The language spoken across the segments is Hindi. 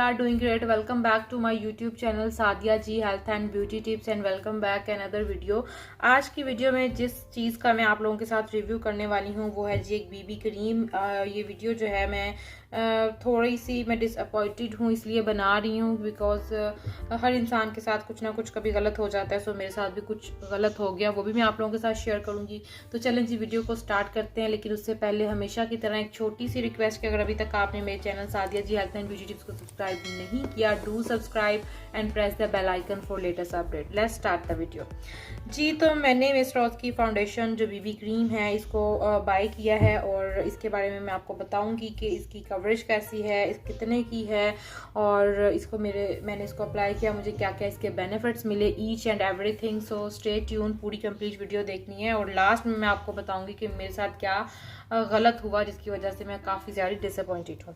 are doing great. Welcome back to my YouTube channel Sadia ji health and beauty tips and welcome back another video. आज की वीडियो में जिस चीज़ का मैं आप लोगों के साथ रिव्यू करने वाली हूँ वो है जी एक बीबी क्रीम। ये वीडियो जो है मैं थोड़ी सी मैं डिसअपॉइंटेड हूँ इसलिए बना रही हूँ बिकॉज हर इंसान के साथ कुछ ना कुछ कभी गलत हो जाता है। सो मेरे साथ भी कुछ गलत हो गया, वो भी मैं आप लोगों के साथ शेयर करूँगी। तो चलें जी वीडियो को स्टार्ट करते हैं, लेकिन उससे पहले हमेशा की तरह एक छोटी सी रिक्वेस्ट कि अगर अभी तक आपने मेरे channel Sadiya ji health and beauty tips को सब्सक्राइब नहीं किया, do subscribe and press the bell icon for latest update. Let's start the video जी। तो मैंने मिस रॉज की फाउंडेशन जो बीबी क्रीम है इसको बाय किया है और इसके बारे में मैं आपको बताऊंगी कि इसकी कवरेज कैसी है, इस कितने की है और इसको मैंने इसको अप्लाई किया, मुझे क्या क्या इसके बेनिफिट्स मिले, each and everything. So stay tune, पूरी कंप्लीट वीडियो देखनी है और लास्ट में मैं आपको बताऊंगी कि मेरे साथ क्या गलत हुआ जिसकी वजह से मैं काफ़ी ज़्यादा डिसअपॉइंटेड हूँ।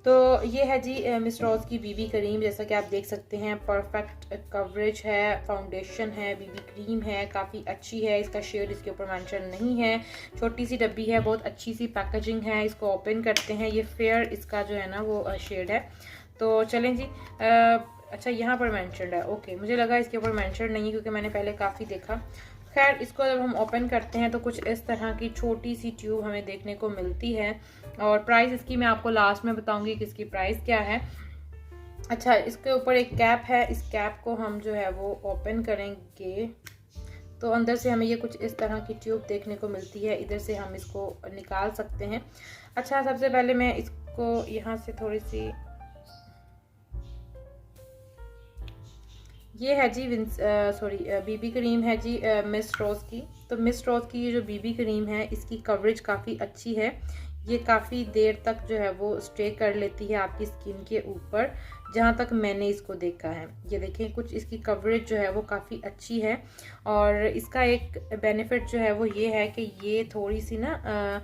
तो ये है जी मिस रॉज की बीबी क्रीम। जैसा कि आप देख सकते हैं परफेक्ट कवरेज है, फाउंडेशन है, बीबी क्रीम है, काफ़ी अच्छी है। इसका शेड इसके ऊपर मेंशन नहीं है, छोटी सी डब्बी है, बहुत अच्छी सी पैकेजिंग है। इसको ओपन करते हैं, ये फेयर इसका जो है ना वो शेड है। तो चलें जी। अच्छा यहाँ पर मेंशनड है, ओके, मुझे लगा इसके ऊपर मेंशनड नहीं है क्योंकि मैंने पहले काफ़ी देखा। खैर इसको जब हम ओपन करते हैं तो कुछ इस तरह की छोटी सी ट्यूब हमें देखने को मिलती है और प्राइस इसकी मैं आपको लास्ट में बताऊंगी कि इसकी प्राइस क्या है। अच्छा, इसके ऊपर एक कैप है, इस कैप को हम जो है वो ओपन करेंगे तो अंदर से हमें ये कुछ इस तरह की ट्यूब देखने को मिलती है। इधर से हम इसको निकाल सकते हैं। अच्छा, सबसे पहले मैं इसको यहाँ से थोड़ी सी, ये है जी बीबी क्रीम है जी मिस रोज की। तो मिस रोज की ये जो बीबी क्रीम है इसकी कवरेज काफ़ी अच्छी है। ये काफ़ी देर तक जो है वो स्टे कर लेती है आपकी स्किन के ऊपर, जहाँ तक मैंने इसको देखा है। ये देखें, कुछ इसकी कवरेज जो है वो काफ़ी अच्छी है और इसका एक बेनिफिट जो है वो ये है कि ये थोड़ी सी ना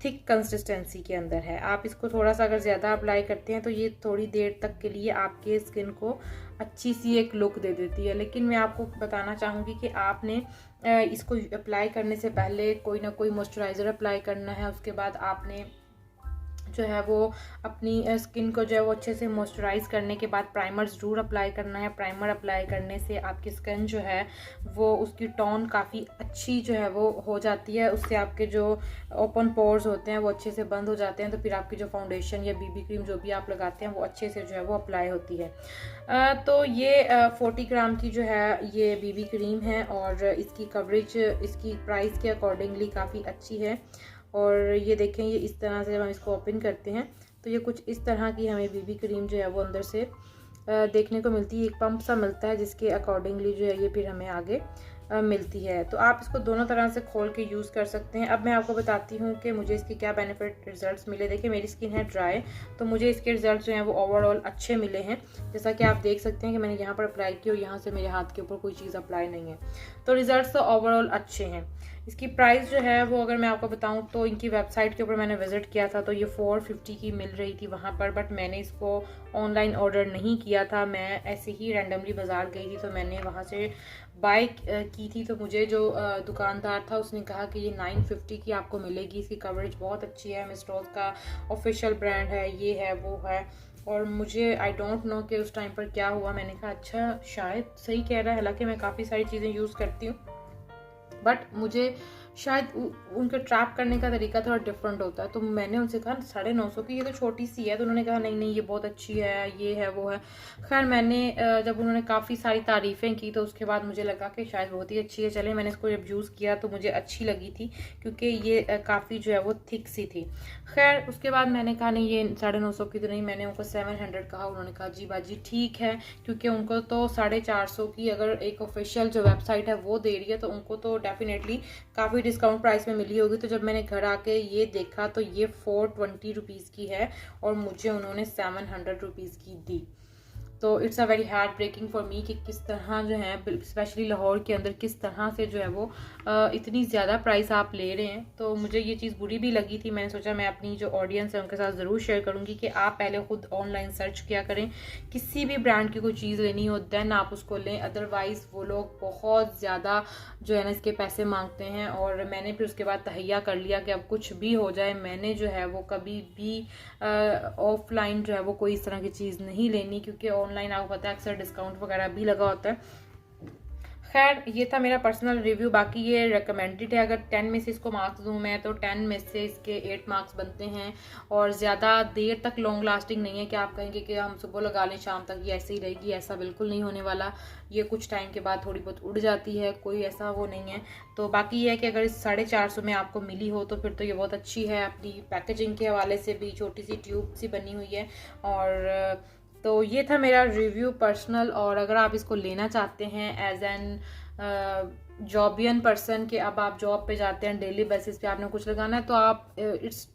थिक कंसिस्टेंसी के अंदर है। आप इसको थोड़ा सा अगर ज़्यादा अप्लाई करते हैं तो ये थोड़ी देर तक के लिए आपके स्किन को अच्छी सी एक लुक दे देती है। लेकिन मैं आपको बताना चाहूँगी कि आपने इसको अप्लाई करने से पहले कोई ना कोई मॉइस्चराइज़र अप्लाई करना है। उसके बाद आपने जो है वो अपनी स्किन को जो है वो अच्छे से मॉइस्चराइज करने के बाद प्राइमर ज़रूर अप्लाई करना है। प्राइमर अप्लाई करने से आपकी स्किन जो है वो उसकी टोन काफ़ी अच्छी जो है वो हो जाती है। उससे आपके जो ओपन पोर्स होते हैं वो अच्छे से बंद हो जाते हैं। तो फिर आपकी जो फाउंडेशन या बीबी क्रीम जो भी आप लगाते हैं वो अच्छे से जो है वो अप्लाई होती है। तो ये 40 ग्राम की जो है ये बीबी क्रीम है और इसकी कवरेज इसकी प्राइस के अकॉर्डिंगली काफ़ी अच्छी है। और ये देखें, ये इस तरह से जब हम इसको ओपन करते हैं तो ये कुछ इस तरह की हमें बीबी क्रीम जो है वो अंदर से देखने को मिलती है। एक पंप सा मिलता है जिसके अकॉर्डिंगली जो है ये फिर हमें आगे मिलती है। तो आप इसको दोनों तरह से खोल के यूज़ कर सकते हैं। अब मैं आपको बताती हूँ कि मुझे इसके क्या बेनिफिट रिजल्ट्स मिले। देखिए, मेरी स्किन है ड्राई तो मुझे इसके रिजल्ट्स जो हैं वो ओवरऑल अच्छे मिले हैं। जैसा कि आप देख सकते हैं कि मैंने यहाँ पर अप्लाई की और यहाँ से मेरे हाथ के ऊपर कोई चीज़ अप्लाई नहीं है। तो रिजल्ट्स तो ओवरऑल अच्छे हैं। इसकी प्राइस जो है वो अगर मैं आपको बताऊं तो इनकी वेबसाइट के ऊपर मैंने विजिट किया था तो ये 450 की मिल रही थी वहाँ पर, बट मैंने इसको ऑनलाइन ऑर्डर नहीं किया था। मैं ऐसे ही रैंडमली बाज़ार गई थी तो मैंने वहाँ से बाय की थी। तो मुझे जो दुकानदार था उसने कहा कि ये 950 की आपको मिलेगी। इसकी कवरेज बहुत अच्छी है, मिस रॉज का ऑफिशियल ब्रांड है, ये है वो है। और मुझे आई डोंट नो कि उस टाइम पर क्या हुआ, मैंने कहा अच्छा शायद सही कह रहा है, हालांकि मैं काफ़ी सारी चीज़ें यूज़ करती हूँ बट मुझे शायद उनके ट्रैप करने का तरीका थोड़ा डिफरेंट होता है। तो मैंने उनसे कहा 950 की ये तो छोटी सी है। तो उन्होंने कहा नहीं नहीं ये बहुत अच्छी है, ये है वो है। खैर मैंने जब उन्होंने काफ़ी सारी तारीफ़ें की तो उसके बाद मुझे लगा कि शायद बहुत ही अच्छी है। चले, मैंने इसको जब यूज़ किया तो मुझे अच्छी लगी थी क्योंकि ये काफ़ी जो है वो थिक सी थी। खैर उसके बाद मैंने कहा नहीं ये 950 की तो नहीं, मैंने उनको 700 कहा। उन्होंने कहा जी बाजी ठीक है, क्योंकि उनको तो 450 की अगर एक ऑफिशियल जो वेबसाइट है वो दे रही है तो उनको तो डेफिनेटली काफ़ी डिस्काउंट प्राइस में मिली होगी। तो जब मैंने घर आके ये देखा तो ये 420 रुपीज़ की है और मुझे उन्होंने 700 रुपीज़ की दी। तो it's a very heartbreaking for me कि किस तरह जो है स्पेशली लाहौर के अंदर किस तरह से जो है वो इतनी ज़्यादा प्राइस आप ले रहे हैं। तो मुझे ये चीज़ बुरी भी लगी थी। मैंने सोचा मैं अपनी जो ऑडियंस है उनके साथ ज़रूर शेयर करूँगी कि आप पहले खुद ऑनलाइन सर्च किया करें, किसी भी ब्रांड की कोई चीज़ लेनी हो देन आप उसको लें, अदरवाइज़ वो लोग बहुत ज़्यादा जो है ना इसके पैसे मांगते हैं। और मैंने फिर उसके बाद तहैया कर लिया कि अब कुछ भी हो जाए मैंने जो है वो कभी भी ऑफलाइन जो है वो कोई इस तरह की चीज़ नहीं लेनी, क्योंकि ऑनलाइन आपको पता है अक्सर डिस्काउंट वगैरह भी लगा होता है। खैर ये था मेरा पर्सनल रिव्यू, बाकी ये रिकमेंडेड है। अगर 10 में से इसको मार्क्स दूँ मैं तो 10 में से इसके 8 मार्क्स बनते हैं। और ज़्यादा देर तक लॉन्ग लास्टिंग नहीं है कि आप कहेंगे कि हम सुबह लगा लें शाम तक ये ऐसे ही रहेगी, ऐसा बिल्कुल नहीं होने वाला। ये कुछ टाइम के बाद थोड़ी बहुत उड़ जाती है, कोई ऐसा वो नहीं है। तो बाकी ये है कि अगर 450 में आपको मिली हो तो फिर तो ये बहुत अच्छी है। अपनी पैकेजिंग के हवाले से भी छोटी सी ट्यूब सी बनी हुई है। और तो ये था मेरा रिव्यू पर्सनल। और अगर आप इसको लेना चाहते हैं एज एन जॉबियन पर्सन कि अब आप जॉब पे जाते हैं, डेली बेसिस पे आपने कुछ लगाना है, तो आप इट्स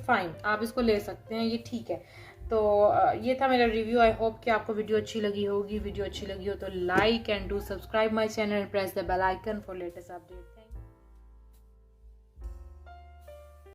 फाइन, आप इसको ले सकते हैं, ये ठीक है। तो ये था मेरा रिव्यू। आई होप कि आपको वीडियो अच्छी लगी होगी। वीडियो अच्छी लगी हो तो like and do subscribe my channel and press the bell icon for latest update. Thank you.